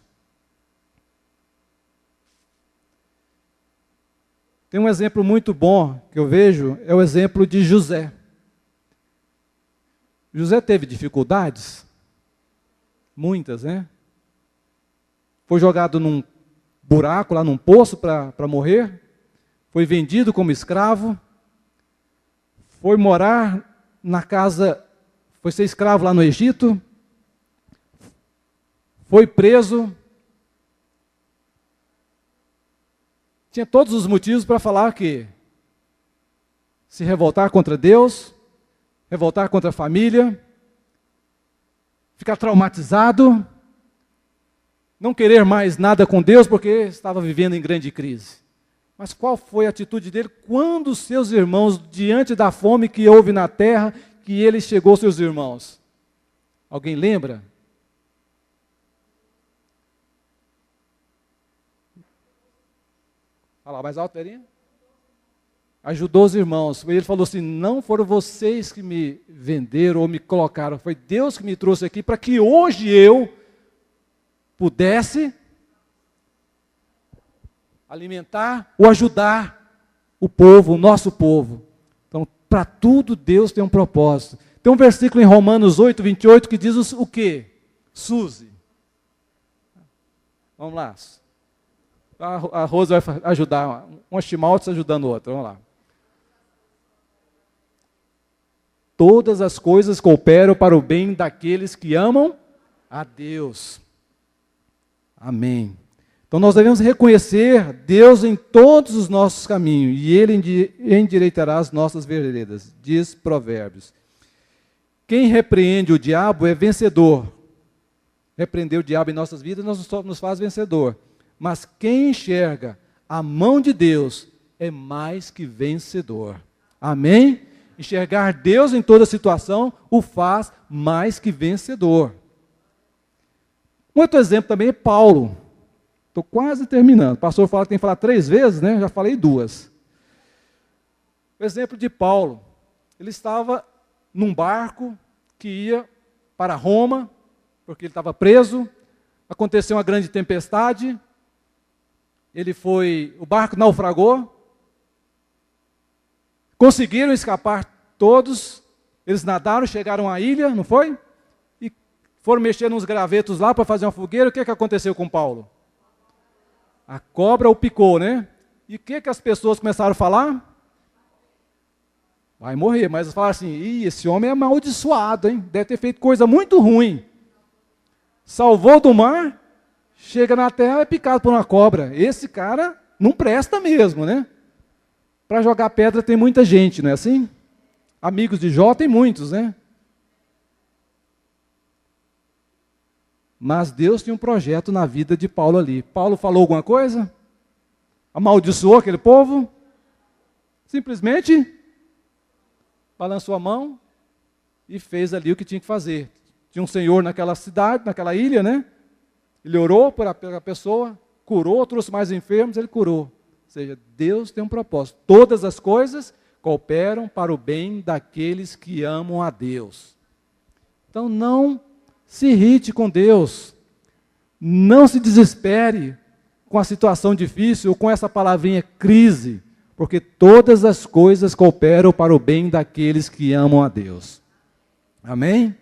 Tem um exemplo muito bom que eu vejo, é o exemplo de José. José teve dificuldades? Muitas, né? Foi jogado num buraco, lá num poço para morrer. Foi vendido como escravo. Foi morar na casa, foi ser escravo lá no Egito. Foi preso. Tinha todos os motivos para falar que se revoltar contra Deus, revoltar contra a família, ficar traumatizado, não querer mais nada com Deus porque estava vivendo em grande crise. Mas qual foi a atitude dele quando os seus irmãos, diante da fome que houve na terra, que ele chegou aos seus irmãos? Alguém lembra? Fala mais alto, Verinha. Ajudou os irmãos. Ele falou assim, não foram vocês que me venderam ou me colocaram, foi Deus que me trouxe aqui para que hoje eu pudesse alimentar ou ajudar o povo, o nosso povo. Então, para tudo Deus tem um propósito. Tem um versículo em Romanos 8, 28 que diz o quê? Suzy. Vamos lá. A Rosa vai ajudar, uma chimaltes ajudando o outro, vamos lá. Todas as coisas cooperam para o bem daqueles que amam a Deus. Amém. Então nós devemos reconhecer Deus em todos os nossos caminhos, e Ele endireitará as nossas veredas, diz Provérbios. Quem repreende o diabo é vencedor. Repreender o diabo em nossas vidas nos faz vencedor. Mas quem enxerga a mão de Deus é mais que vencedor. Amém? Enxergar Deus em toda situação o faz mais que vencedor. Um outro exemplo também é Paulo. Estou quase terminando. O pastor fala que tem que falar 3 vezes, né? Já falei 2. O exemplo de Paulo. Ele estava num barco que ia para Roma, porque ele estava preso. Aconteceu uma grande tempestade. O barco naufragou. Conseguiram escapar todos. Eles nadaram, chegaram à ilha, não foi? E foram mexer nos gravetos lá para fazer uma fogueira. O que aconteceu com Paulo? A cobra o picou, né? E o que as pessoas começaram a falar? Vai morrer. Mas falaram assim, esse homem é amaldiçoado, hein? Deve ter feito coisa muito ruim. Salvou do mar, chega na terra e é picado por uma cobra. Esse cara não presta mesmo, né? Para jogar pedra tem muita gente, não é assim? Amigos de Jó tem muitos, né? Mas Deus tinha um projeto na vida de Paulo ali. Paulo falou alguma coisa? Amaldiçoou aquele povo? Simplesmente balançou a mão e fez ali o que tinha que fazer. Tinha um senhor naquela cidade, naquela ilha, né? Ele orou pela pessoa, curou, trouxe mais enfermos, ele curou. Ou seja, Deus tem um propósito. Todas as coisas cooperam para o bem daqueles que amam a Deus. Então não se irrite com Deus. Não se desespere com a situação difícil ou com essa palavrinha crise, porque todas as coisas cooperam para o bem daqueles que amam a Deus. Amém?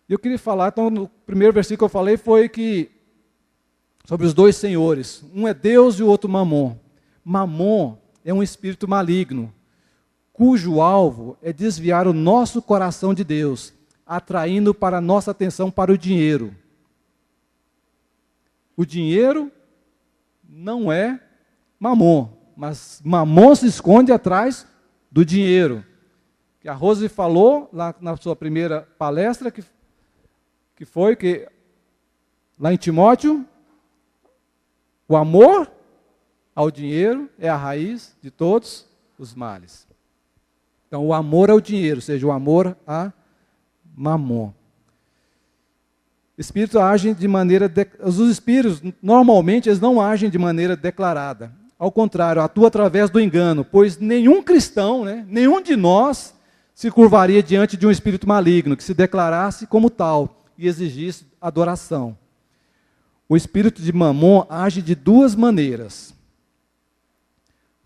E eu queria falar, então, no primeiro versículo que eu falei foi que sobre os dois senhores. Um é Deus e o outro Mamon. Mamon é um espírito maligno, cujo alvo é desviar o nosso coração de Deus, atraindo para a nossa atenção para o dinheiro. O dinheiro não é Mamon, mas Mamon se esconde atrás do dinheiro. Que a Rose falou lá na sua primeira palestra, que foi que lá em Timóteo, o amor ao dinheiro é a raiz de todos os males. Então, o amor ao dinheiro, ou seja, o amor a Mamon. Espíritos agem de maneira... Os espíritos, normalmente, eles não agem de maneira declarada. Ao contrário, atuam através do engano, pois nenhum cristão, nenhum de nós se curvaria diante de um espírito maligno, que se declarasse como tal e exigisse adoração. O espírito de Mamon age de duas maneiras.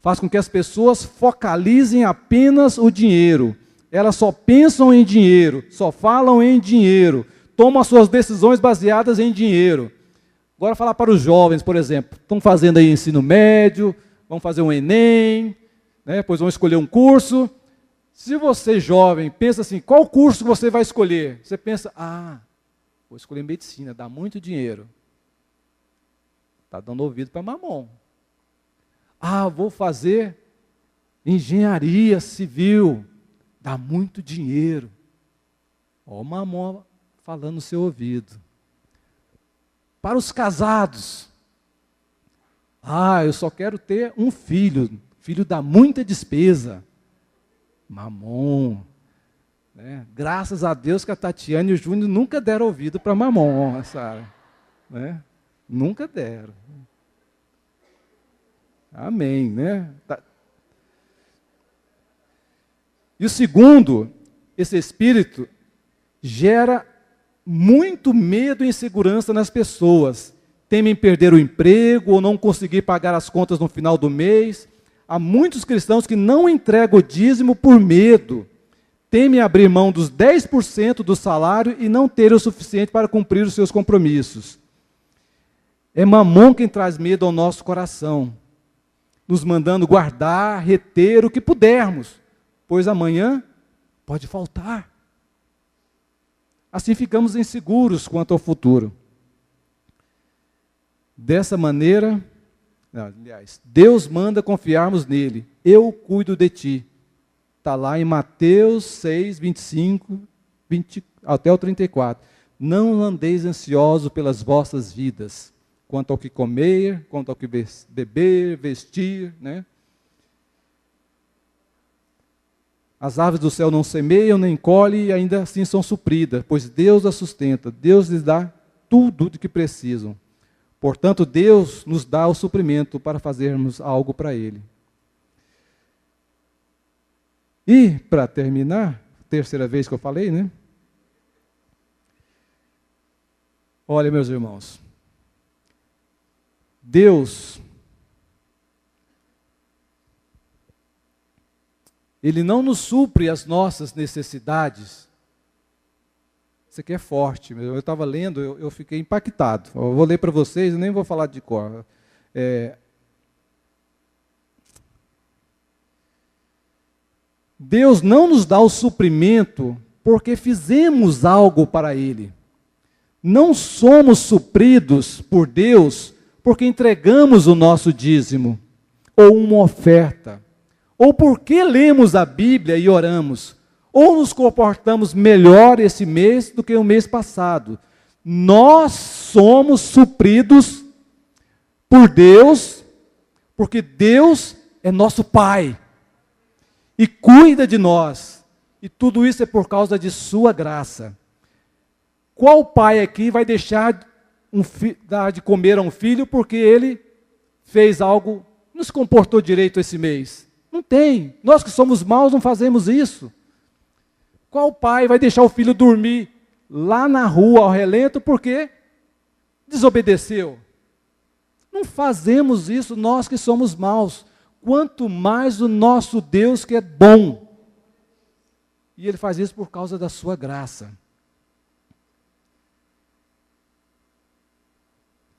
Faz com que as pessoas focalizem apenas o dinheiro. Elas só pensam em dinheiro, só falam em dinheiro, tomam as suas decisões baseadas em dinheiro. Agora falar para os jovens, por exemplo, estão fazendo aí ensino médio, vão fazer um Enem, depois vão escolher um curso. Se você, jovem, pensa assim, qual curso você vai escolher? Você pensa, vou escolher medicina, dá muito dinheiro. Está dando ouvido para Mamon. Vou fazer engenharia civil, dá muito dinheiro. Ó, o Mamon falando no seu ouvido. Para os casados, eu só quero ter um filho, filho dá muita despesa. Mamon. Graças a Deus que a Tatiana e o Júnior nunca deram ouvido para Mamon, Sara. Nunca deram. Amém, E o segundo, esse espírito gera muito medo e insegurança nas pessoas. Temem perder o emprego ou não conseguir pagar as contas no final do mês. Há muitos cristãos que não entregam o dízimo por medo. Temem abrir mão dos 10% do salário e não terem o suficiente para cumprir os seus compromissos. É Mamon quem traz medo ao nosso coração, nos mandando guardar, reter o que pudermos, pois amanhã pode faltar. Assim ficamos inseguros quanto ao futuro. Dessa maneira, Deus manda confiarmos nele. Eu cuido de ti. Está lá em Mateus 6, 25, até o 34. Não andeis ansiosos pelas vossas vidas, quanto ao que comer, quanto ao que beber, vestir, As aves do céu não semeiam, nem colhem, e ainda assim são supridas, pois Deus as sustenta, Deus lhes dá tudo o que precisam. Portanto, Deus nos dá o suprimento para fazermos algo para Ele. E, para terminar, terceira vez que eu falei, Olha, meus irmãos, Deus, Ele não nos supre as nossas necessidades. Isso aqui é forte. Eu estava lendo, eu fiquei impactado. Eu vou ler para vocês, eu nem vou falar de cor. Deus não nos dá o suprimento porque fizemos algo para Ele. Não somos supridos por Deus porque entregamos o nosso dízimo, ou uma oferta, ou porque lemos a Bíblia e oramos, ou nos comportamos melhor esse mês do que o mês passado. Nós somos supridos por Deus, porque Deus é nosso Pai, e cuida de nós, e tudo isso é por causa de sua graça. Qual pai aqui vai deixar dar de comer a um filho porque ele fez algo, não se comportou direito esse mês? Não tem. Nós que somos maus não fazemos isso. Qual pai vai deixar o filho dormir lá na rua ao relento porque desobedeceu? Não fazemos isso nós que somos maus. Quanto mais o nosso Deus que é bom. E Ele faz isso por causa da sua graça.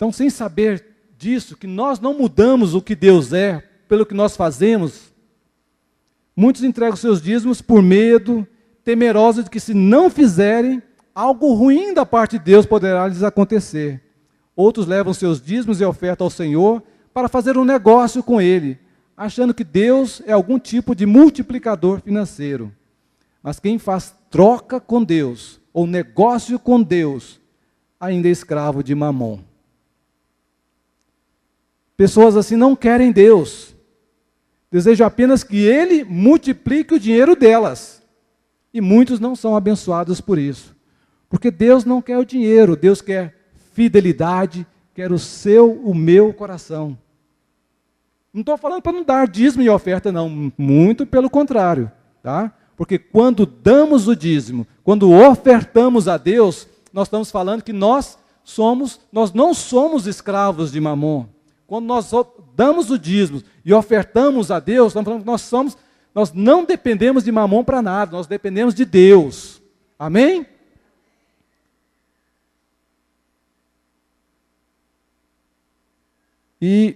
Então, sem saber disso, que nós não mudamos o que Deus é, pelo que nós fazemos, muitos entregam seus dízimos por medo, temerosos de que se não fizerem, algo ruim da parte de Deus poderá lhes acontecer. Outros levam seus dízimos e ofertas ao Senhor para fazer um negócio com Ele, achando que Deus é algum tipo de multiplicador financeiro. Mas quem faz troca com Deus, ou negócio com Deus, ainda é escravo de Mamon. Pessoas assim não querem Deus. Desejam apenas que Ele multiplique o dinheiro delas. E muitos não são abençoados por isso. Porque Deus não quer o dinheiro, Deus quer fidelidade, quer o meu coração. Não estou falando para não dar dízimo e oferta, não. Muito pelo contrário. Tá? Porque quando damos o dízimo, quando ofertamos a Deus, nós estamos falando que nós não somos escravos de Mamon. Quando nós damos o dízimo e ofertamos a Deus, estamos falando que nós não dependemos de Mamon para nada, nós dependemos de Deus. Amém? E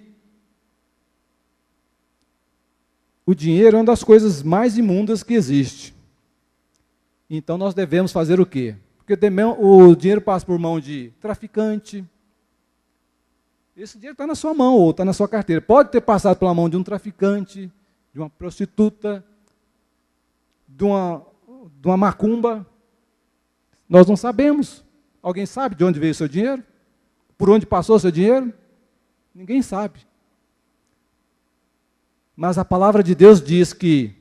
o dinheiro é uma das coisas mais imundas que existe. Então nós devemos fazer o quê? Porque o dinheiro passa por mão de traficante. Esse dinheiro está na sua mão ou está na sua carteira. Pode ter passado pela mão de um traficante, de uma prostituta, de uma macumba. Nós não sabemos. Alguém sabe de onde veio o seu dinheiro? Por onde passou o seu dinheiro? Ninguém sabe. Mas a palavra de Deus diz que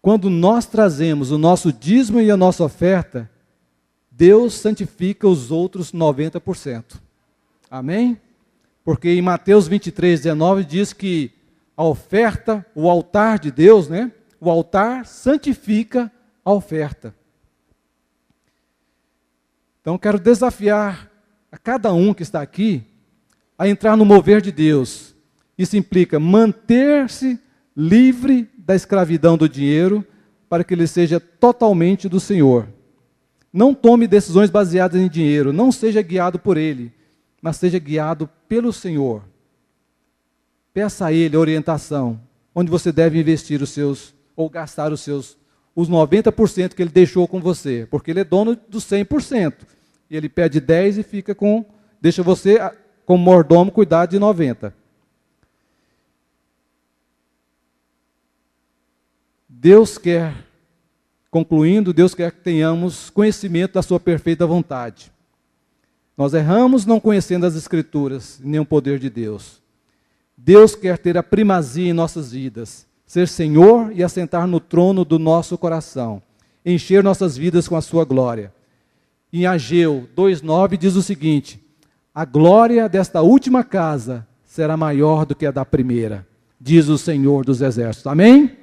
quando nós trazemos o nosso dízimo e a nossa oferta, Deus santifica os outros 90%. Amém? Porque em Mateus 23:19 diz que a oferta, o altar de Deus, né? O altar santifica a oferta. Então quero desafiar a cada um que está aqui a entrar no mover de Deus. Isso implica manter-se livre da escravidão do dinheiro para que ele seja totalmente do Senhor. Não tome decisões baseadas em dinheiro, não seja guiado por ele, mas seja guiado pelo Senhor. Peça a Ele a orientação, onde você deve investir ou gastar os 90% que Ele deixou com você, porque Ele é dono dos 100%. E Ele pede 10 e deixa você, como mordomo, cuidar de 90%. Deus quer que tenhamos conhecimento da sua perfeita vontade. Nós erramos não conhecendo as Escrituras, nem o poder de Deus. Deus quer ter a primazia em nossas vidas, ser Senhor e assentar no trono do nosso coração, encher nossas vidas com a sua glória. Em Ageu 2:9 diz o seguinte: a glória desta última casa será maior do que a da primeira, diz o Senhor dos Exércitos. Amém?